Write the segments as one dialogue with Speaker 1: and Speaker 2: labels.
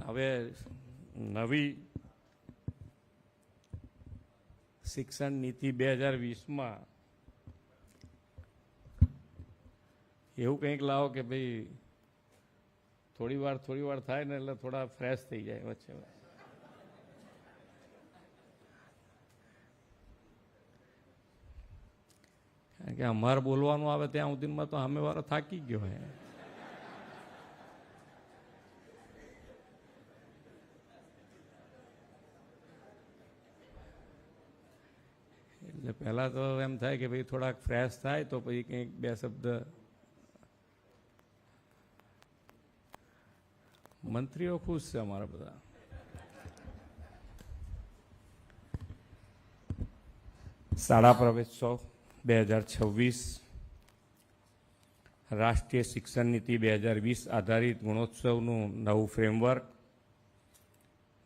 Speaker 1: હવે નવી શિક્ષણ નીતિ 2020માં એવું કંઈક લાવો કે ભાઈ થોડી વાર થાય ને એટલે થોડા ફ્રેશ થઈ જાય વચ્ચે. કારણ કે અમારે બોલવાનું આવે ત્યાં સુધીમાં તો સામેવાળો થાકી ગયો હોય. એટલે પહેલાં તો એમ થાય કે ભાઈ થોડાક ફ્રેશ થાય તો પછી કંઈક બે શબ્દ. મંત્રીઓ ખુશ છે અમારા બધા. શાળા પ્રવેશોત્સવ 2026 રાષ્ટ્રીય શિક્ષણ નીતિ 2020 આધારિત ગુણોત્સવનું નવું ફ્રેમવર્ક,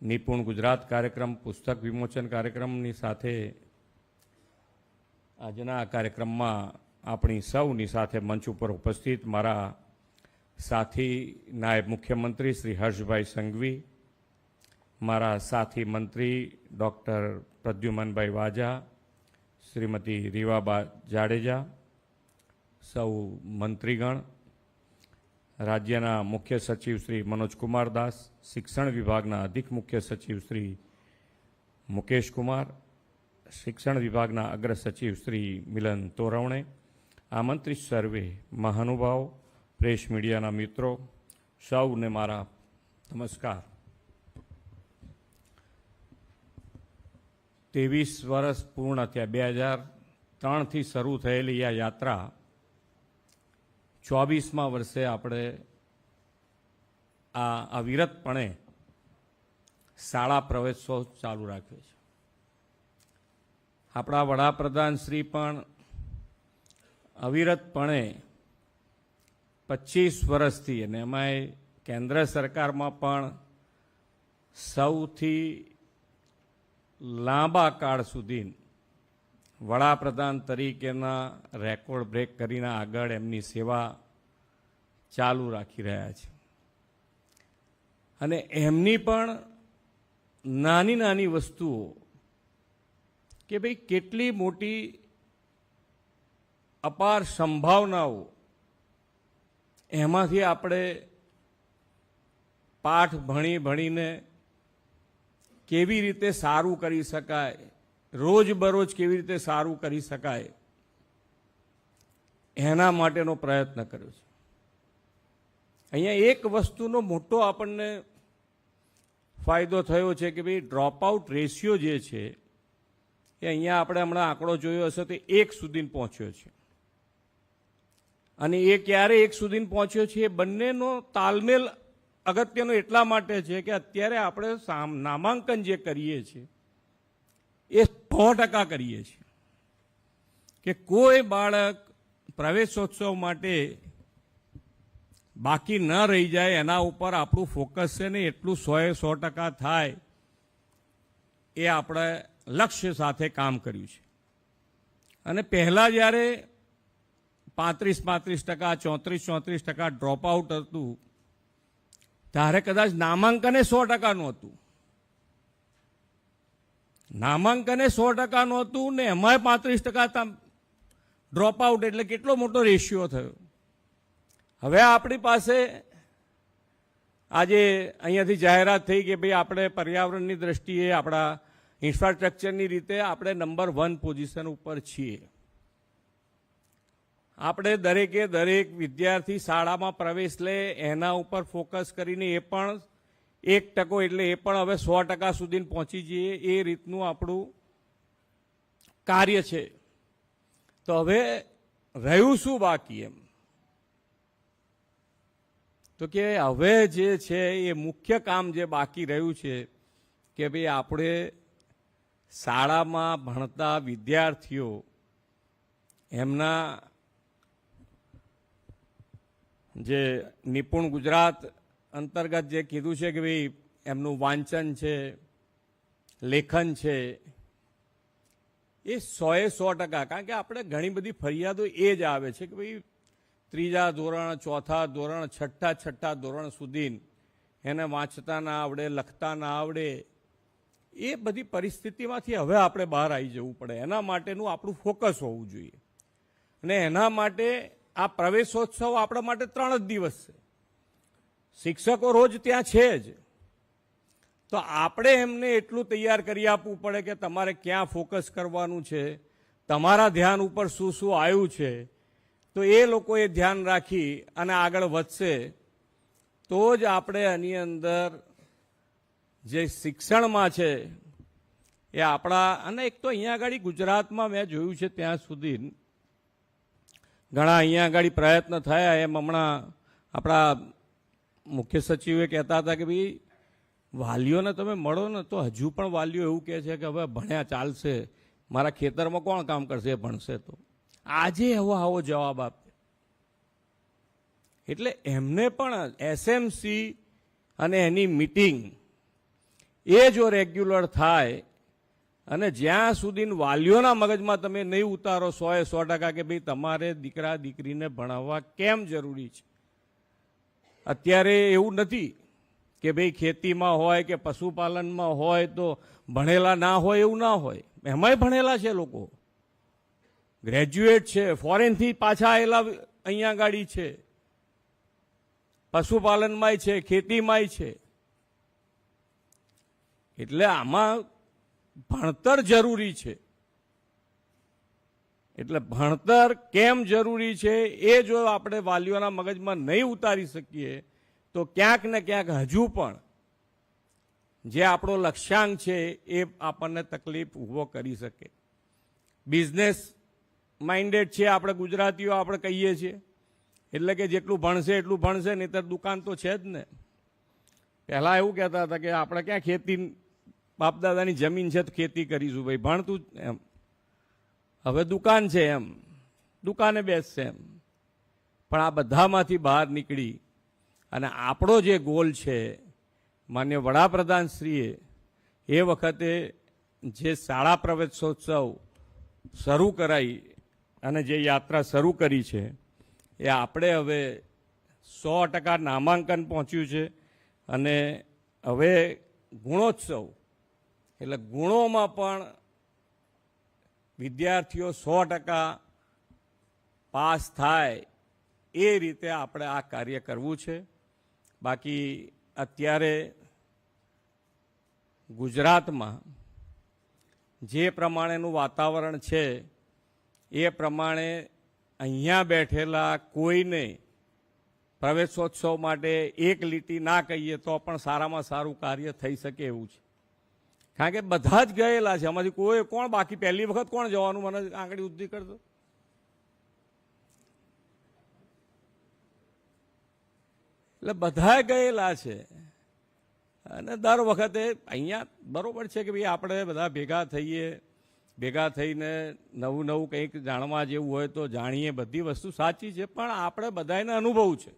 Speaker 1: નિપુણ ગુજરાત કાર્યક્રમ, પુસ્તક વિમોચન કાર્યક્રમની સાથે આજના આ કાર્યક્રમમાં આપણી સૌની સાથે મંચ ઉપર ઉપસ્થિત મારા સાથી નાયબ મુખ્યમંત્રી શ્રી હર્ષભાઈ સંઘવી, મારા સાથી મંત્રી ડૉક્ટર પ્રદ્યુમનભાઈ વાજા, શ્રીમતી રીવાબા જાડેજા, સૌ મંત્રીગણ, રાજ્યના મુખ્ય સચિવ શ્રી મનોજકુમાર દાસ, શિક્ષણ વિભાગના અધિક મુખ્ય સચિવ શ્રી મુકેશ કુમાર, શિક્ષણ વિભાગના અગ્ર સચિવ શ્રી મિલન તોરવણે, આમંત્રિત સર્વે મહાનુભાવો, પ્રેસ મીડિયાના મિત્રો, સૌને મારા નમસ્કાર. 23 વર્ષ પૂર્ણ થયા. 2003થી શરૂ થયેલી આ યાત્રા 24મા વર્ષે આપણે આ અવિરતપણે શાળા પ્રવેશોત્સવ ચાલુ રાખ્યો છે. આપણા વડાપ્રધાન શ્રી પણ અવિરતપણે 25 વર્ષથી, અને એમાંય કેન્દ્ર સરકારમાં પણ સૌથી લાંબા કાળ સુધી વડાપ્રધાન તરીકેના રેકોર્ડ બ્રેક કરીને આગળ એમની સેવા ચાલુ રાખી રહ્યા છે. અને એમની પણ નાની નાની વસ્તુઓ કે ભાઈ કેટલી મોટી અપાર સંભાવનાઓ એમાંથી આપણે પાઠ ભણીને કેવી રીતે સારું કરી શકાય, રોજબરોજ કેવી રીતે સારું કરી શકાય, એના માટેનો પ્રયત્ન કર્યો છે. અહીંયા એક વસ્તુનો મોટો આપણને ફાયદો થયો છે કે ભાઈ ડ્રોપઆઉટ રેશિયો જે છે એ અહીંયા આપણે હમણાં આંકડો જોયો હશે તો 1 સુધી પહોંચ્યો છે. અને એ ક્યારે 1 સુધી પહોંચ્યો છે? એ બંનેનો તાલમેલ અગત્યનો એટલા માટે છે કે અત્યારે આપણે નામાંકન જે કરીએ છીએ એ 100% કરીએ છીએ. કે કોઈ બાળક પ્રવેશોત્સવ માટે બાકી ન રહી જાય એના ઉપર આપણું ફોકસ છે ને એટલું 100% થાય એ આપણે લક્ષ્ય સાથે કામ કર્યું છે. અને પહેલાં જ્યારે 35% 34% ડ્રોપઆઉટ હતું ત્યારે કદાચ નામાંકને 100%નું હતું. નામાંકને 100%નું હતું ને એમાંય 35% ડ્રોપઆઉટ, એટલે કેટલો મોટો રેશિયો થયો. હવે આપણી પાસે આજે અહીંયાથી જાહેરાત થઈ કે ભાઈ આપણે પર્યાવરણની દ્રષ્ટિએ આપણા ઇન્ફ્રાસ્ટ્રક્ચરની રીતે આપણે નંબર 1 પોઝિશન ઉપર છીએ. આપણે દરેક વિદ્યાર્થી શાળામાં પ્રવેશ લે એના ઉપર ફોકસ કરીને એ પણ 1% એટલે એ પણ હવે 100% સુધી પહોંચી જઈએ એ રીતનું આપણું કાર્ય છે. તો હવે રહ્યું શું બાકી? એમ તો કે હવે જે છે એ મુખ્ય કામ જે બાકી રહ્યું છે કે ભાઈ આપણે શાળામાં ભણતા વિદ્યાર્થીઓ એમના જે નિપુણ ગુજરાત અંતર્ગત જે કીધું છે કે ભાઈ એમનું વાંચન છે, લેખન છે, એ 100% કારણ કે આપણે ઘણી બધી ફરિયાદો એ જ આવે છે કે ભાઈ 3જા ધોરણ, 4થા ધોરણ, 6ઠ્ઠા ધોરણ સુધી એને વાંચતા ના આવડે, લખતા ના આવડે, એ બધી પરિસ્થિતિમાંથી હવે આપણે બહાર આવી જવું પડે. એના માટેનું આપણું ફોકસ હોવું જોઈએ. અને એના માટે આ પ્રવેશોત્સવ આપણા માટે 3 જ દિવસ છે. શિક્ષકો રોજ ત્યાં છે જ, તો આપણે એમને એટલું તૈયાર કરી આપવું પડે કે તમારે ક્યાં ફોકસ કરવાનું છે, તમારા ધ્યાન ઉપર શું શું આવ્યું છે, તો એ લોકો એ ધ્યાન રાખી અને આગળ વધશે. તો જ આપણે આની અંદર જે શિક્ષણમાં છે એ આપણા, અને એક તો અહીંયા આગળ ગુજરાતમાં મેં જોયું છે ત્યાં સુધી ઘણા અહીંયા આગળ પ્રયત્ન થયા. એમ હમણાં આપણા મુખ્ય સચિવે કહેતા હતા કે ભાઈ વાલીઓને તમે મળો ને તો હજુ પણ વાલીઓ એવું કહે છે કે હવે ભણ્યા ચાલશે, મારા ખેતરમાં કોણ કામ કરશે, ભણશે તો. આજે આવો જવાબ આપે એટલે એમને પણ એસએમસી અને એની મીટિંગ એ જો રેગ્યુલર થાય અને જ્યાં સુધી વાલીઓના મગજમાં તમે નહીં ઉતારો 100% કે ભાઈ તમારે દીકરા દીકરીને ભણાવવા કેમ જરૂરી છે. અત્યારે એવું નથી કે ભાઈ ખેતીમાં હોય કે પશુપાલનમાં હોય તો ભણેલા ના હોય, એવું ના હોય. એમાંય ભણેલા છે લોકો, ગ્રેજ્યુએટ છે, ફોરેનથી પાછા આવેલા અહીંયા ગાડી છે, પશુપાલનમાંય છે, ખેતીમાંય છે. એટલે આમાં ભણતર જરૂરી છે. એટલે ભણતર કેમ જરૂરી છે એ જો આપણે વાલીઓના મગજમાં નહીં ઉતારી શકીએ તો ક્યાંક ને ક્યાંક હજુ પણ જે આપણો લક્ષ્યાંક છે એ આપણને તકલીફ ઊભો કરી શકે. બિઝનેસ માઇન્ડેડ છે આપણે ગુજરાતીઓ, આપણે કહીએ છીએ એટલે કે જેટલું ભણશે એટલું ભણશે, નહીંતર દુકાન તો છે જ ને. પહેલાં એવું કહેતા હતા કે આપણે ક્યાં ખેતી, બાપદાદાની જમીન છે તો ખેતી કરીશું, ભાઈ ભણતું એમ. હવે દુકાન છે એમ, દુકાને બેસશે એમ. પણ આ બધામાંથી બહાર નીકળી અને આપણો જે ગોલ છે, માન્ય વડાપ્રધાનશ્રીએ એ વખતે જે શાળા પ્રવેશોત્સવ શરૂ કરાવી અને જે યાત્રા શરૂ કરી છે એ આપણે હવે 100% નામાંકન પહોંચ્યું છે. અને હવે ગુણોત્સવ એટલે ગુણોમાં પણ વિદ્યાર્થીઓ 100% પાસ થાય એ રીતે આપણે આ કાર્ય કરવું છે. બાકી અત્યારે ગુજરાતમાં જે પ્રમાણેનું વાતાવરણ છે એ પ્રમાણે અહીંયા બેઠેલા કોઈને પ્રવેશોત્સવ માટે એક લીટી ના કહીએ તો પણ સારામાં સારું કાર્ય થઈ શકે એવું છે. કારણ કે બધા જ ગયેલા છે, આમાંથી કોઈ કોણ બાકી, પહેલી વખત કોણ જવાનું, મને આંગળી ઊંધી કરતો. એટલે બધા ગયેલા છે અને દર વખતે અહીંયા બરોબર છે કે ભાઈ આપણે બધા ભેગા થઈએ, ભેગા થઈને નવું નવું કંઈક જાણવા જેવું હોય તો જાણીએ, બધી વસ્તુ સાચી છે. પણ આપણે બધાને અનુભવ છે,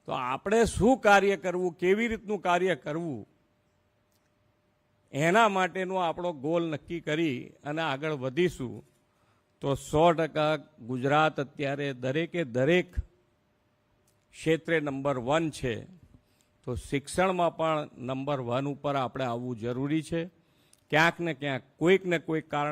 Speaker 1: તો આપણે શું કાર્ય કરવું, કેવી રીતનું કાર્ય કરવું, એના માટેનો આપણો ગોલ નક્કી કરી અને આગળ વધીશું તો 100% ગુજરાત અત્યારે દરેકે દરેક ક્ષેત્રે નંબર 1 છે. તો શિક્ષણમાં પણ નંબર 1 ઉપર આપણે આવવું જરૂરી છે. ક્યાંક ને ક્યાંક કોઈક ને કોઈક કારણ